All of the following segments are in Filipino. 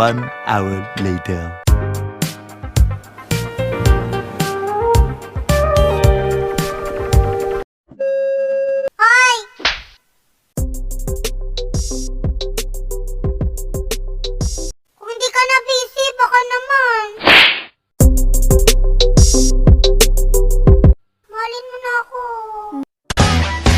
1 hour later. Hoy! Kung hindi ka na busy, baka naman. Mahalin mo na ako.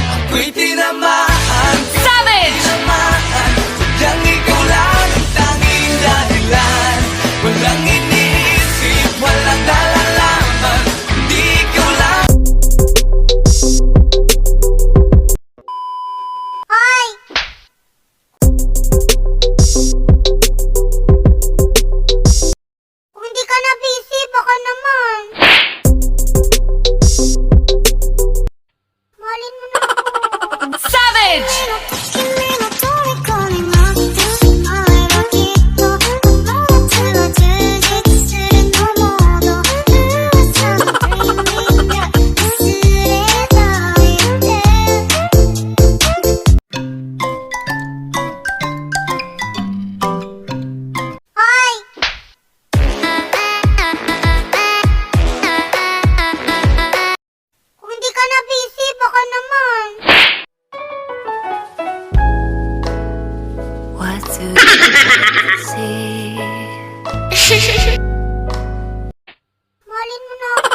Ako'y tinamaan, Savage! tinamaan. Sadyang ikaw lang ang tanging dahilan. Walang iniisip, walang nalalaman. Hindi ikaw lang. Hoy! Kung hindi ka na busy, baka naman. Mahalin mo na ako. Savage! Hoy! Kung hindi ka na busy, baka naman. What do you see? Mahalin mo na ako.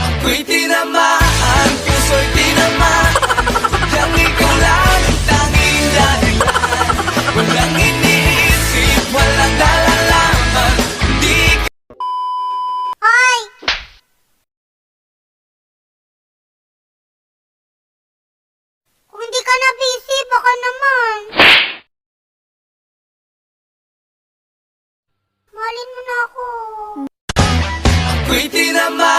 Ako'y tinamaan, puso'y tinamaan. Sadyang ikaw lang ang tanging dahilan. Walang iniisip, walang nalalaman. Hindi Hoy! Kung hindi ka na busy, baka naman. Mahalin mo na ako. ako'y tinamaan.